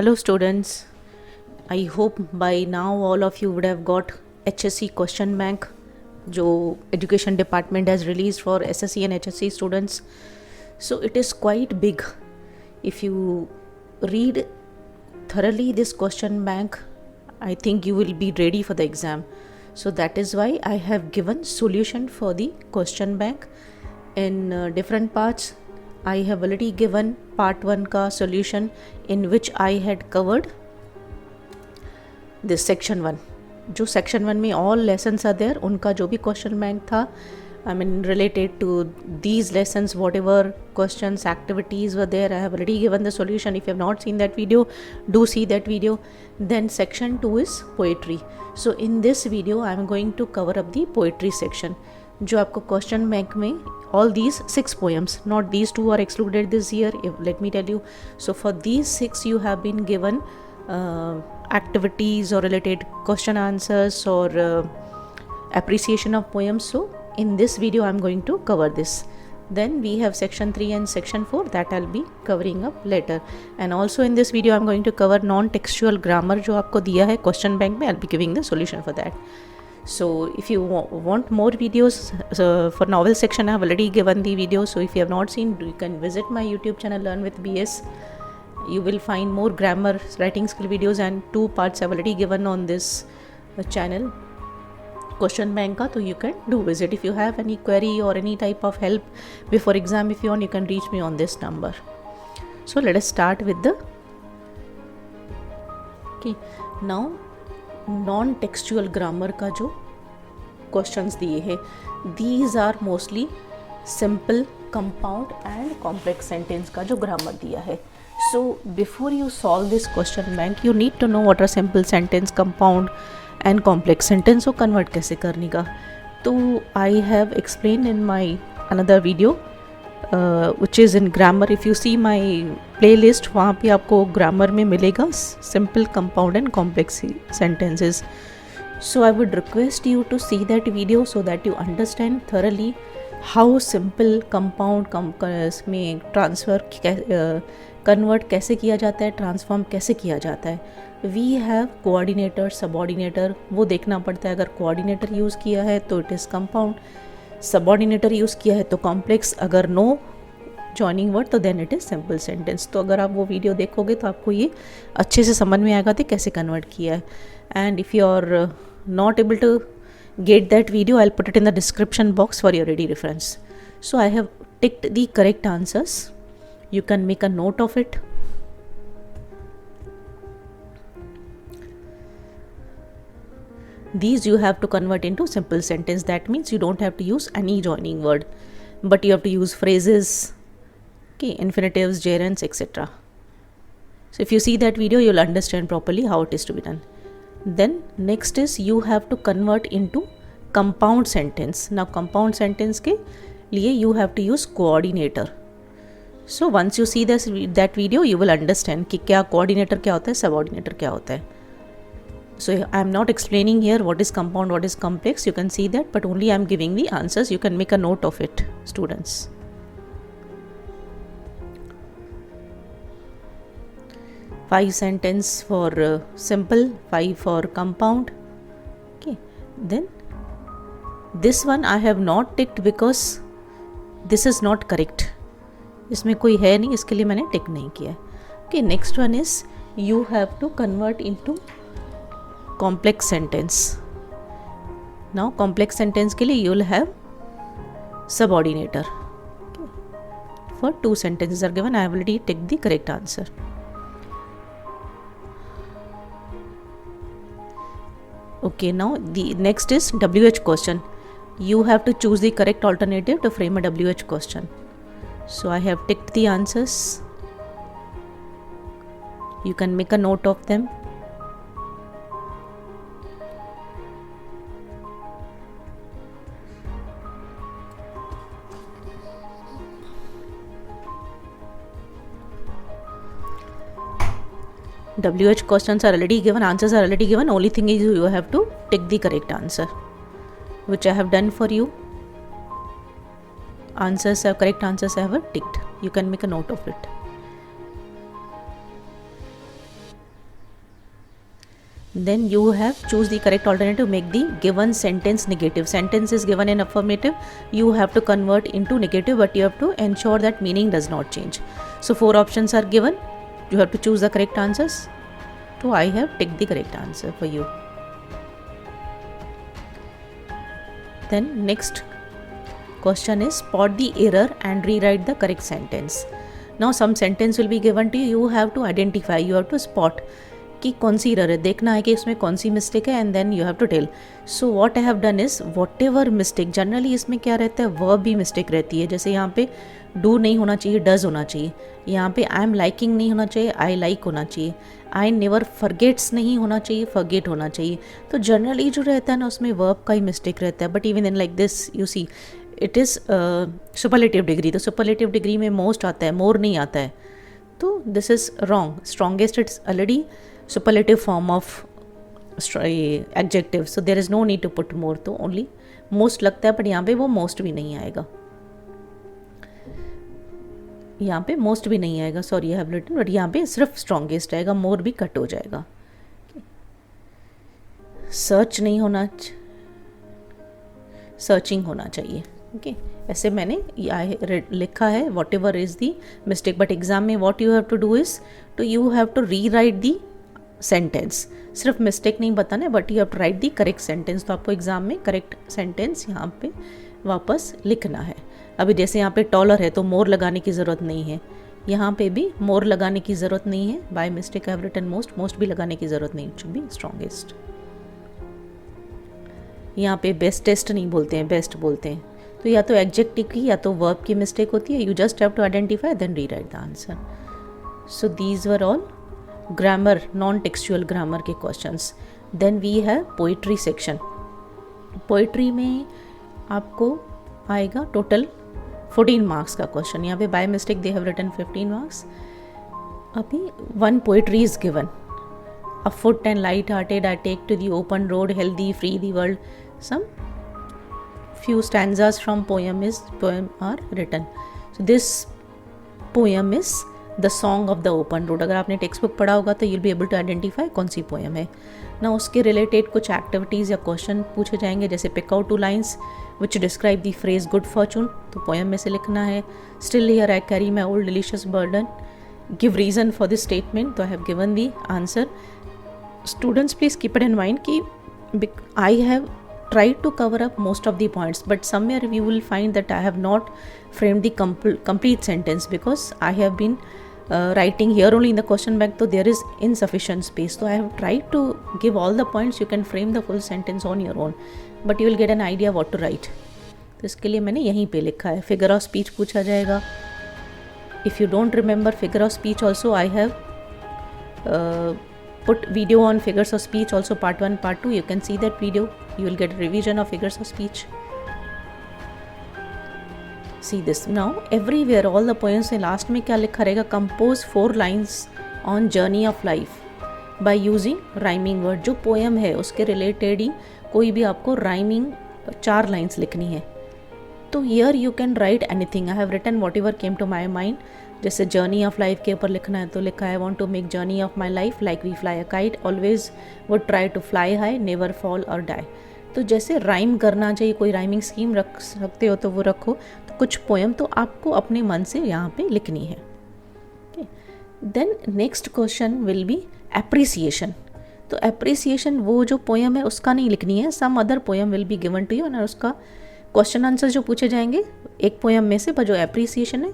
Hello students, I hope by now all of you would have got HSC question bank जो education department has released for SSC and HSC students. So it is quite big. If you read thoroughly this question bank, I think you will be ready for the exam. So that is why I have given solution for the question bank in different parts. I have already given part 1 का solution in which I had covered this section 1. जो section 1 में all lessons are there, उनका जो भी question bank था, I mean related to these lessons, whatever questions, activities were there, I have already given the solution. If you have not seen that video, do see that video. Then section 2 is poetry. So in this video I am going to cover up the poetry section. जो आपको question bank में all these 6 poems, not these 2 are excluded this year, let me tell you. So for these 6 you have been given activities or related question answers or appreciation of poems. So in this video I am going to cover this. Then we have section 3 and section 4 that I'll be covering up later. And also in this video I'm going to cover non-textual grammar जो आपको दिया है question bank में. I'll be giving the solution for that. So if you want more videos for novel section, I have already given the video. So if you have not seen, you can visit my YouTube channel Learn with BS. You will find more grammar writing skill videos and 2 parts I've already given on this channel question bank ka, so you can do visit. If you have any query or any type of help before exam, if you want, you can reach me on this number. So let us start with the now non textual grammar का जो questions दिए हैं, these are mostly simple, compound and complex sentence का जो grammar दिया है. So before you solve this question bank you need to know what are simple sentence, compound and complex sentence को convert कैसे करने का. तो I have explain in my another video which is in grammar. If you see my playlist, वहाँ पे आपको grammar में मिलेगा simple, compound and complex sentences. So I would request you to see that video so that you understand thoroughly how simple, compound में transfer convert कैसे किया जाता है, transform कैसे किया जाता है. We have coordinator, subordinator, वो देखना पड़ता है. अगर coordinator यूज़ किया है तो it is compound, subordinator use किया है तो कॉम्प्लेक्स, अगर नो जॉइनिंग वर्ड तो then it is simple sentence. तो अगर आप वो वीडियो देखोगे तो आपको ये अच्छे से समझ में आएगा कि कैसे कन्वर्ट किया है. And if you are not able to get that video, I will put it in the description box for your ready reference. So I have ticked the correct answers. You can make a note of it. These you have to convert into simple sentence. That means you don't have to use any joining word, but you have to use phrases, infinitives, gerunds, etc. So if you see that video, you'll understand properly how it is to be done. Then next is you have to convert into compound sentence. Now compound sentence के लिए you have to use coordinator. So once you see that video, you will understand कि क्या coordinator क्या होता है, subordinator क्या होता है. So I am not explaining here what is compound, what is complex. You can see that, but only I am giving the answers. You can make a note of it, students. Five sentence for simple, 5 for compound. Okay. Then this one I have not ticked because this is not correct. इसमें कोई है नहीं, इसके लिए मैंने टिक नहीं किया. Okay. Next one is you have to convert into complex sentence. Now complex sentence के लिए you will have subordinator. For 2 sentences are given. I have already ticked the correct answer. Okay, now the next is WH question. You have to choose the correct alternative to frame a WH question. So I have ticked the answers. You can make a note of them. WH questions are already given, answers are already given. Only thing is you have to tick the correct answer, which I have done for you. Correct answers I have ticked. You can make a note of it. then you have choose the correct alternative, make the given sentence negative. Sentence is given in affirmative, you have to convert into negative, but you have to ensure that meaning does not change. So 4 options are given, you have to choose the correct answers. So I have ticked the correct answer for you. Then next question is spot the error and rewrite the correct sentence. Now some sentence will be given to you, you have to identify, you have to spot कि कौन सी error है, देखना है कि इसमें कौन सी mistake है, and then you have to tell. So what I have done is whatever mistake, generally इसमें क्या रहता है, वर्ब भी मिस्टेक रहती है. जैसे यहाँ पे डू नहीं होना चाहिए, डज होना चाहिए. यहाँ पे आई एम लाइकिंग नहीं होना चाहिए, आई लाइक होना चाहिए. आई नेवर फॉरगेट्स नहीं होना चाहिए, फॉरगेट होना चाहिए. तो जनरली जो रहता है ना उसमें वर्ब का ही मिस्टेक रहता है. But even in like this you see it is superlative degree, तो सुपरलेटिव डिग्री में मोस्ट आता है, मोर नहीं आता है. तो this is wrong. Strongest it's already superlative form of adjective, so there is no need to put more. तो only most लगता है, but यहाँ पे वो most भी नहीं आएगा, यहाँ पे most भी नहीं आएगा. Sorry I have written, but यहाँ पे सिर्फ strongest आएगा, more भी कट हो जाएगा. सर्च नहीं होना, सर्चिंग होना चाहिए. ओके ऐसे मैंने लिखा है whatever is the mistake. But exam में what you have to do is to you have to rewrite the sentence. सिर्फ मिस्टेक नहीं बताना है, but you have to write the correct sentence. तो आपको एग्जाम में correct sentence यहाँ पे वापस लिखना है. अभी जैसे यहाँ पे टॉलर है तो मोर लगाने की ज़रूरत नहीं है, यहाँ पे भी मोर लगाने की ज़रूरत नहीं है. By mistake I have written most, most भी लगाने की ज़रूरत नहीं, इट शुड बी स्ट्रॉन्गेस्ट. यहाँ पे बेस्टेस्ट नहीं बोलते हैं, बेस्ट बोलते हैं. तो या तो एडजेक्टिव की या तो वर्ब की मिस्टेक होती है. You just have to identify then rewrite the answer. So these were all grammar, non textual grammar के questions. Then we have poetry section. Poetry में आपको आएगा टोटल 14 मार्क्स का क्वेश्चन. यहाँ पे by mistake they have written 15 marks. अभी 1 poetry is given. A foot and light-hearted I take to the open road, healthy, free the world. Some few stanzas from poem are written. So this poem is the song of the open road. अगर आपने text book पढ़ा होगा तो you'll be able to identify कौन सी poem है ना. उसके related कुछ एक्टिविटीज़ या क्वेश्चन पूछे जाएंगे, जैसे pick out 2 lines which describe the phrase good fortune. तो पोएम में से लिखना है. Still here I carry my old delicious burden. Give reason for this statement. तो I have given the answer. Students, please keep it in mind कि I have tried to cover up most of the points, but somewhere you will find that I have not framed the complete sentence because I have been writing here only in the question bank, so there is insufficient space. So I have tried to give all the points. You can frame the full sentence on your own, but you will get an idea what to write. तो इसके लिए मैंने यहीं पे लिखा है. Figure of speech पूछा जाएगा. If you don't remember figure of speech also, I have put video on figures of speech also, part 1 part 2. You can see that video, you will get a revision of figures of speech. See this now, everywhere all the poems में last में क्या लिखा रहेगा, compose 4 lines on journey of life by using rhyming word. जो poem है उसके related ही कोई भी आपको राइमिंग 4 लाइन्स लिखनी है. तो here you can write anything. I have written whatever came to my mind. जैसे जर्नी ऑफ लाइफ के ऊपर लिखना है तो लिखा है, want to make journey of my life like we fly a kite, always would try to fly high, never fall or die. तो जैसे राइम करना चाहिए, कोई राइमिंग स्कीम रख सकते हो तो वो रखो. तो कुछ पोएम तो आपको अपने मन से यहाँ पे लिखनी है. Then next question will be appreciation. तो एप्रिसिएशन वो जो पोएम है उसका नहीं लिखनी है, some other poem will be given to you और उसका क्वेश्चन आंसर जो पूछे जाएंगे एक पोएम में से, पर जो एप्रिसिएशन है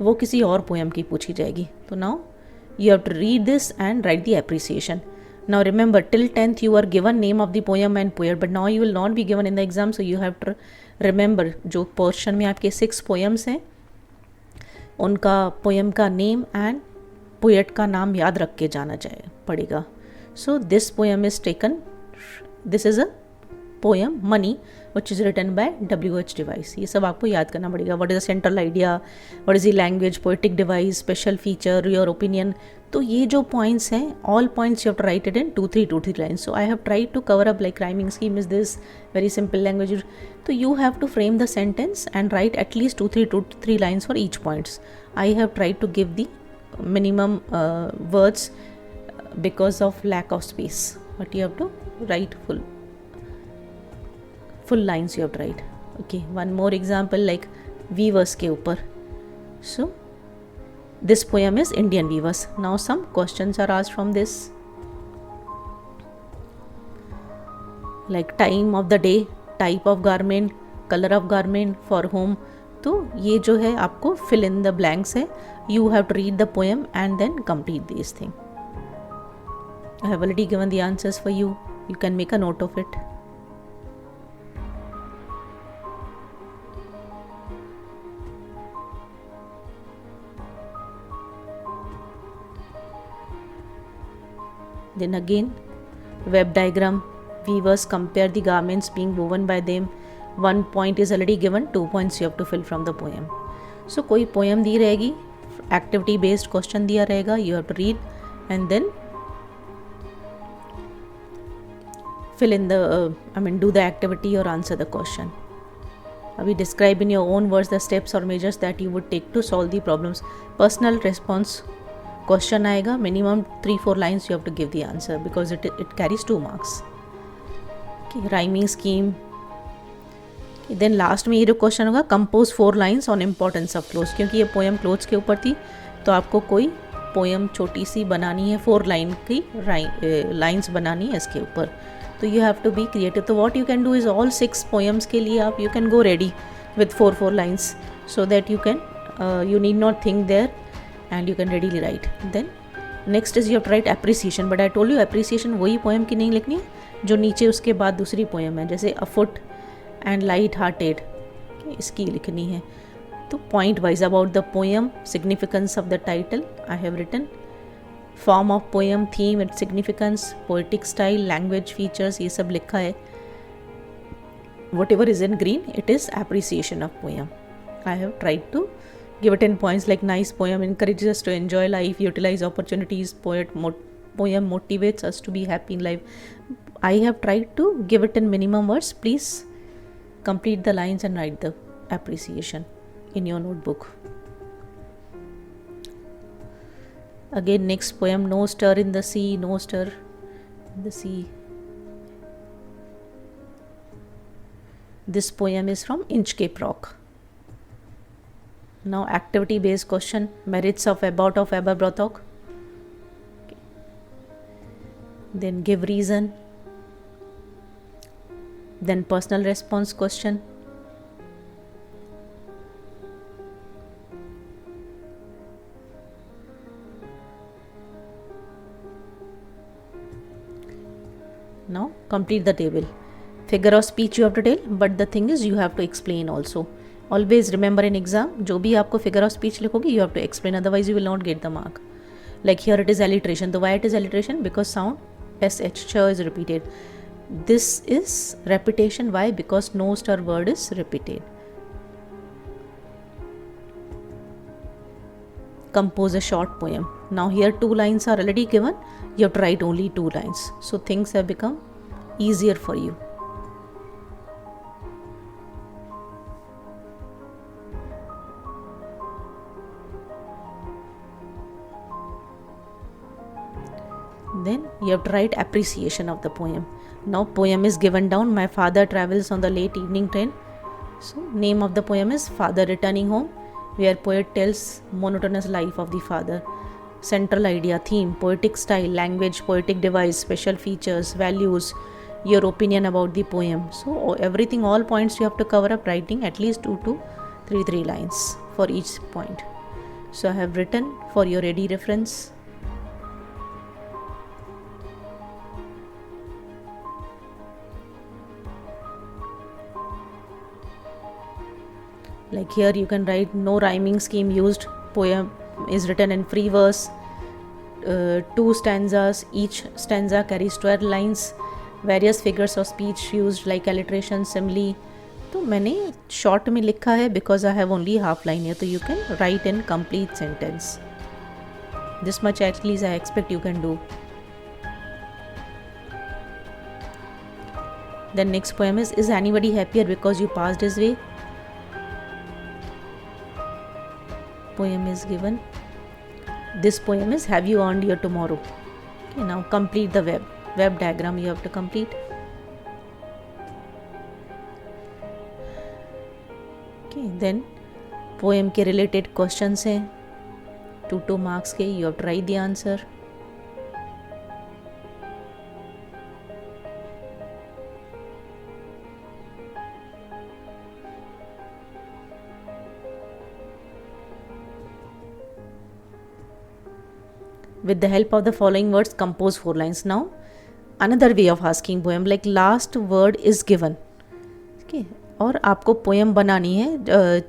वो किसी और पोएम की पूछी जाएगी. तो now you have to read this and write the appreciation. Now remember till 10th you are given name of the poem and poet, but now you will not be given in the exam. So you have to remember जो portion में आपके 6 poems हैं उनका poem का name and poet का नाम याद रख के जाना पड़ेगा. So this poem is taken, this is a poem money which is written by W.H. Device. ये सब आपको याद करना पड़ेगा. what is the central idea, what is the language, poetic device, special feature, your opinion. तो ये जो points हैं, all points you have to write it in 2-3 lines. So I have tried to cover up like rhyming scheme is this, very simple language. So you have to frame the sentence and write at least 2-3 lines for each points. I have tried to give the minimum words because of lack of space. but you have to write full lines you have to write. Okay, one more example like weavers के ऊपर. So this poem is Indian weavers. Now some questions are asked from this, like time of the day, type of garment, color of garment, for whom. तो ये जो है आपको fill in the blanks है. You have to read the poem and then complete these things. I have already given the answers for you. You can make a note of it. Then again, web diagram. Weavers compare the garments being woven by them. 1 point is already given, 2 points you have to fill from the poem. So कोई poem दी रहेगी, activity based question दिया रहेगा, you have to read and then fill in the do the activity or answer the question. Abhi describe in your own words the steps or measures that you would take to solve the problems. Personal response question आएगा, minimum 3-4 lines you have to give the answer because it carries 2 marks. Okay, rhyming scheme. Then last में ये जो question होगा, compose 4 lines on importance of clothes. क्योंकि ये poem clothes के ऊपर थी तो आपको कोई पोएम छोटी सी बनानी है, 4 लाइन की लाइन्स बनानी है इसके ऊपर. तो you have to be creative. तो what you can do is all 6 poems के लिए आप you can go ready with 4 lines so that you can you need not think there and you can readily write. Then next is you to write appreciation. But I told you appreciation वही poem की नहीं लिखनी है जो नीचे उसके बाद दूसरी पोएम है, जैसे a foot and light hearted, इसकी लिखनी है. तो point wise about the poem, significance of the title I have written, form of poem, theme, its significance, poetic style, language features, ये सब लिखा है. Whatever is in green it is appreciation of poem. I have tried to give it 10 points like nice poem, encourages us to enjoy life, utilize opportunities, poem motivates us to be happy in life. I have tried to give it in minimum words. Please complete the lines and write the appreciation in your notebook. Again next poem, no stir in the sea, no stir in the sea. This poem is from Inchcape Rock. Now activity based question, merits of Abbot of Aberbrothock. Okay. Then give reason. Then personal response question. Now complete the table. Figure of speech you have to tell, but the thing is you have to explain also. Always remember in exam, जो भी आपको figure of speech लिखोगे you have to explain, otherwise you will not get the mark. Like here it is alliteration. So why it is alliteration? Because sound sh, ch is repeated. This is repetition. Why? Because no stir word is repeated. Compose a short poem. Now here 2 lines are already given. You have to write only 2 lines. So things have become easier for you. Then you have to write appreciation of the poem. Now poem is given down. My father travels on the late evening train. So name of the poem is Father Returning Home, where poet tells monotonous life of the father. Central idea, theme, poetic style, language, poetic device, special features, values, your opinion about the poem. So everything, all points you have to cover up, writing at least 2 to 3 lines for each point. So I have written for your ready reference. Like here you can write no rhyming scheme used, poem is written in free verse, 2 stanzas, each stanza carries 12 lines, various figures of speech used like alliteration, simile. तो मैंने short में लिखा है because I have only half line here, तो you can write in complete sentence. This much at least I expect you can do. Then next poem is anybody happier because you passed his way? Poem is given. This poem is have you earned your tomorrow? Okay, now complete the web. Web diagram you have to complete. Okay, then poem के related questions हैं 2 marks के. You have to write the answer. With the help of the following words, compose 4 lines. Now, another way of asking poem, like last word is given. Okay, और आपको poem बनानी है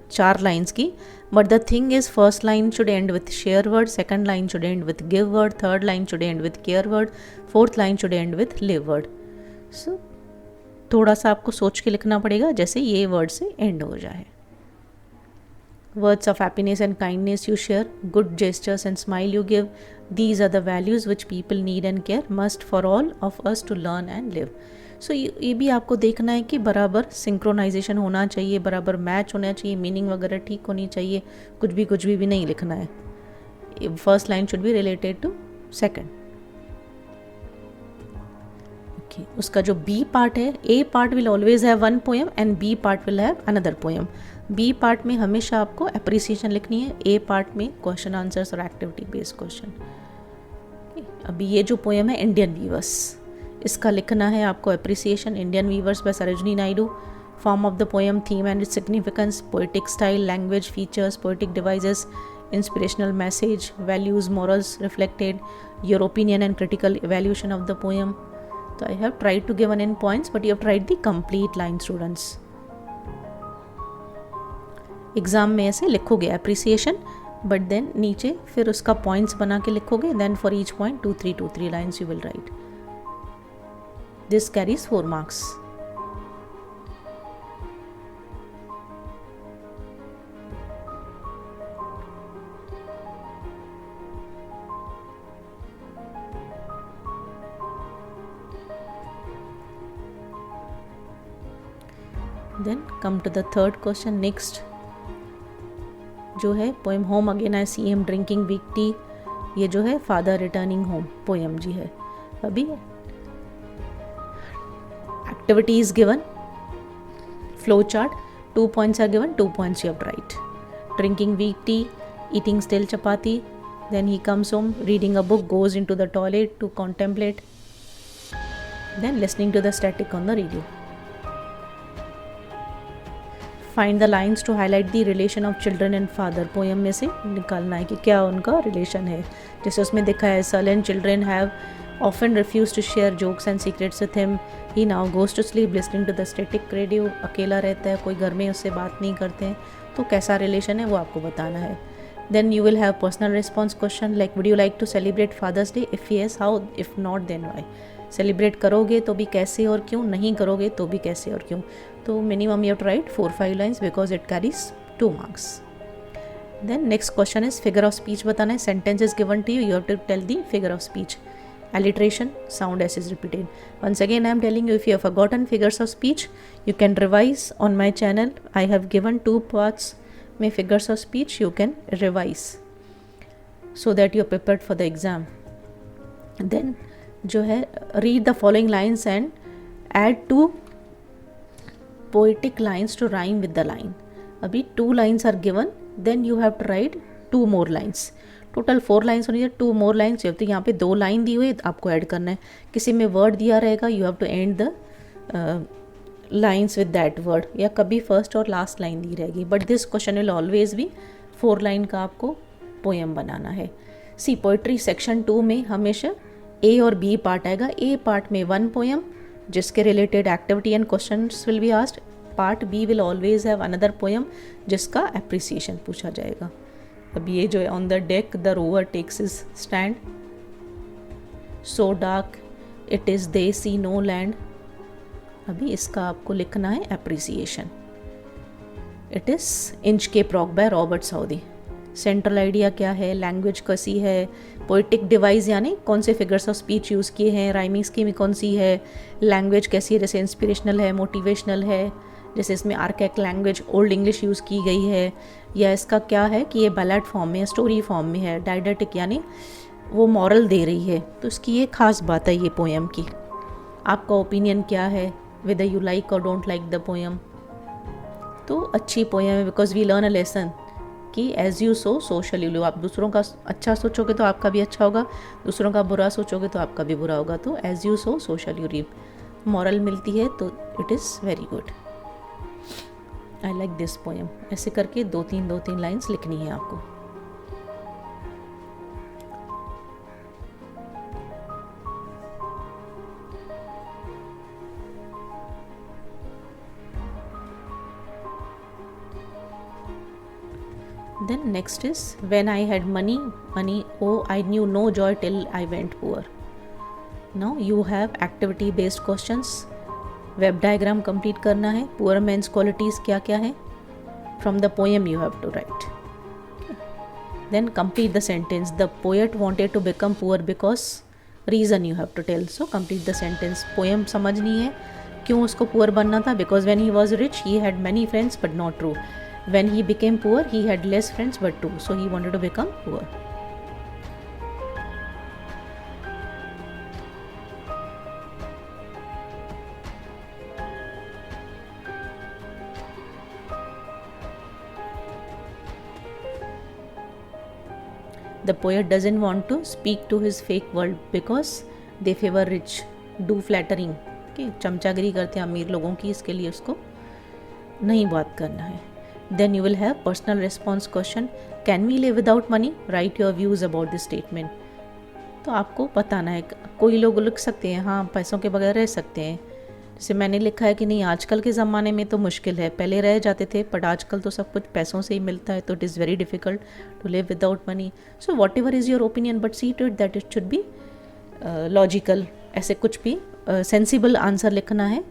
4 lines की. But the thing is first line should end with share word, second line should end with give word, third line should end with care word, fourth line should end with live word. So थोड़ा सा आपको सोच के लिखना पड़ेगा जैसे ये word से एंड हो जाए. Words of happiness and kindness you share, good gestures and smile you give. These are the values which people need and care, must for all of us to learn and live. So ये भी आपको देखना है कि बराबर synchronisation होना चाहिए, बराबर मैच होना चाहिए, मीनिंग वगैरह ठीक होनी चाहिए. कुछ भी नहीं लिखना है. First line should be related to second. Okay, उसका जो बी पार्ट है, A part will always have one poem and B part will have another poem. B part में हमेशा आपको अप्रिसिएशन लिखनी है, ए पार्ट में क्वेश्चन आंसर्स और एक्टिविटी बेस्ड क्वेश्चन. अभी ये जो पोएम है इंडियन वीवर्स, इसका लिखना है आपको appreciation. Indian weavers by Sarojini Naidu. Form of the poem, theme and its significance, poetic style, language, features, poetic devices, inspirational message, values, morals reflected, your opinion and critical evaluation of the poem. तो I have tried to given in points but you have tried the complete line students. Exam में ऐसे लिखोगे appreciation, but then नीचे फिर उसका points बना के लिखोगे. Then for each point 2-3 lines you will write. This carries 4 marks. Then come to the third question. Next जो है poem home again I see him drinking weak tea. ये जो है फादर रिटर्निंग होम पोएम जी है. अभी activity is given, flow chart, 2 points are given, 2 points you have to write. Drinking weak tea, eating stale chapati, then he comes home, reading a book, goes into the toilet to contemplate, then listening to the static on the radio. Find the lines to highlight the relation of children and father. Poem में से निकालना है कि क्या उनका relation है. जैसे उसमें देखा है, sullen children have often refused to share jokes and secrets with him. He now goes to sleep listening to the static radio. अकेला रहता है, कोई घर में उससे बात नहीं करते हैं. तो कैसा रिलेशन है वो आपको बताना है. Then you will have personal response question like would you like to celebrate Father's Day? If yes, how? If not, then why? Celebrate करोगे तो भी कैसे और क्यों, नहीं करोगे तो भी कैसे और क्यों. तो minimum you have to write 4-5 lines because it carries 2 marks. Then next question is figure of speech बताना है. Sentence is given to you have to tell the figure of speech. Alliteration, sound S is repeated. Once again I am telling you, if you have forgotten figures of speech, you can revise on my channel. I have given 2 parts में figures of speech you can revise so that you are prepared for the exam. Then जो है read the following lines and add 2 poetic lines to rhyme with the line. अभी 2 lines are given, then you have to write 2 more lines. Total 4 lines होनी चाहिए, 2 more lines. तो यहाँ पे 2 line दी हुई है, आपको ऐड करना है. किसी में वर्ड दिया रहेगा, you have to end the lines with that word, या कभी फर्स्ट और लास्ट लाइन दी रहेगी. But this question will always भी 4 लाइन का आपको पोएम बनाना है. सी पोइट्री सेक्शन 2 में हमेशा ए और बी पार्ट आएगा. ए पार्ट में 1 पोएम जिसके related activity and questions will be asked. Part B will always have another poem जिसका अप्रिसिएशन पूछा जाएगा. अब ये जो है on the deck the rover takes his stand, so dark it is they see no land. अभी इसका आपको लिखना है appreciation. It is Inchcape Rock by Robert Southey. Central idea क्या है, लैंग्वेज कैसी है, पोइटिक डिवाइस यानी कौन से फिगर्स ऑफ स्पीच यूज़ किए हैं, राइमिंग स्कीम कौन सी है, लैंग्वेज कैसी है, जैसे इंस्पिरेशनल है, मोटिवेशनल है, जैसे इसमें आर्कैक लैंग्वेज ओल्ड इंग्लिश यूज़ की गई है, या इसका क्या है कि ये बैलेट फॉर्म में है, स्टोरी फॉर्म में है, डायडेटिक यानी वो मॉरल दे रही है, तो इसकी ये खास बात है ये पोएम की। आपका ओपिनियन क्या है, वेदर यू लाइक और डोंट लाइक द पोएम। तो अच्छी पोएम है because we learn a lesson कि as you sow so shall you live. आप दूसरों का अच्छा सोचोगे तो आपका भी अच्छा होगा, दूसरों का बुरा सोचोगे तो आपका भी बुरा होगा। तो as you sow so shall you live moral मिलती है, तो it is very good. I like this poem. ऐसे करके दो तीन लाइन्स लिखनी है आपको। Then next is when I had money, oh I knew no joy till I went poor. Now you have activity based questions. Web diagram complete करना है। Poor man's qualities क्या क्या है, from the poem you have to write. Then complete the sentence, the poet wanted to become poor because reason you have to tell. So complete the sentence. Poem समझनी है क्यों उसको poor बनना था, because when he was rich he had many friends but not true. When he became poor, he had less friends but true. So he wanted to become poor. The poet doesn't want to speak to his fake world because they favor rich, do flattering. Okay, चमचागिरी करते हैं अमीर लोगों की, इसके लिए उसको नहीं बात करना है। Then you will have personal response question. Can we live without money? Write your views about this statement. तो आपको बताना है। कोई लोग लिख सकते हैं हाँ पैसों के बगैर रह सकते हैं, जैसे मैंने लिखा है कि नहीं आजकल के ज़माने में तो मुश्किल है, पहले रह जाते थे बट आजकल तो सब कुछ पैसों से ही मिलता है, तो it is very difficult to live without money. So whatever is your opinion but see to it that it should be logical. ऐसे कुछ भी सेंसिबल आंसर लिखना है,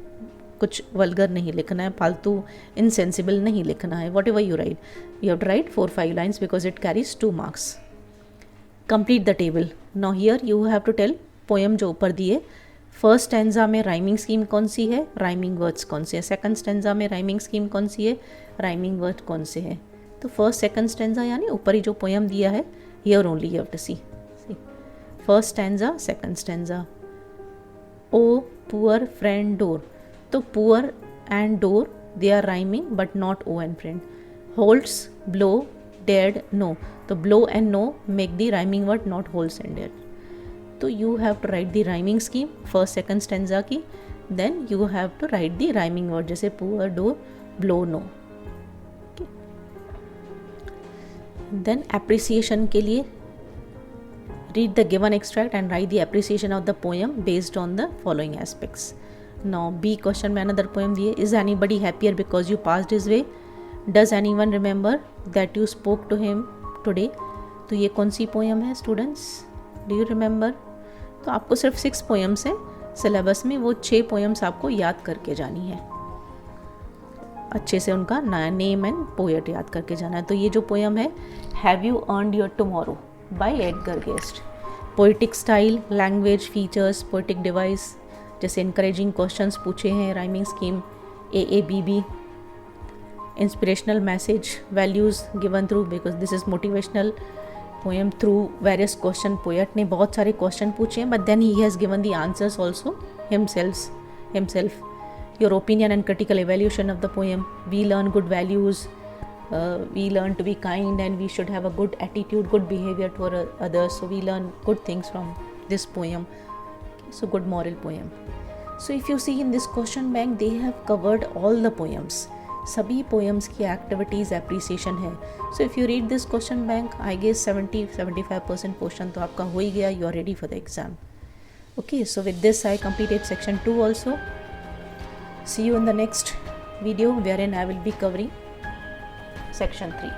कुछ वल्गर नहीं लिखना है, फालतू इनसेंसिबल नहीं लिखना है। Whatever you write you have to write 4-5 lines because it carries 2 marks. Complete the table. Now here you have to tell poem जो ऊपर दिए, फर्स्ट स्टैंजा में राइमिंग स्कीम कौन सी है, राइमिंग वर्ड्स कौन से हैं। सेकंड स्टैंजा में राइमिंग स्कीम कौन सी है, राइमिंग वर्ड कौन से हैं। तो फर्स्ट सेकंड स्टैंजा यानी ऊपर ही जो पोएम दिया है, here only you have to see first stanza second stanza. O poor friend door, तो poor and door they are rhyming but not O and friend. Holds blow dead no, तो blow and no make the rhyming word not holds and dead. तो you have to write the rhyming scheme first second stanza की, then you have to write the rhyming word जैसे poor door blow no. Then appreciation के लिए read the given extract and write the appreciation of the poem based on the following aspects. Now B question में another poem दिए, is anybody happier because you passed his way? Does anyone remember that you spoke to him today? तो ये कौन सी poem है students, do you remember? तो आपको सिर्फ 6 poems हैं सिलेबस में, वो 6 पोएम्स आपको याद करके जानी है, अच्छे से उनका नेम एंड पोएट याद करके जाना है। तो ये जो पोएम है have you earned your tomorrow by Edgar Guest. Poetic style, language features, poetic device, जैसे इनकरेजिंग क्वेश्चंस पूछे हैं, rhyming scheme AABB, inspirational message, values given through because this is motivational poem through various question. Poet ने बहुत सारे question पूछे हैं but then he has given the answers also himself. Your opinion and critical evaluation of the poem. We learn good values, we learn to be kind and we should have a good attitude, good behavior toward others. So we learn good things from this poem. So good moral poem. So if you see in this question bank, they have covered all the poems. सभी poems की activities appreciation है. So if you read this question bank, I guess 70-75% portion तो आपका हो ही गया. You are ready for the exam. Okay, so with this I completed section 2 also. See you in the next video wherein I will be covering section 3.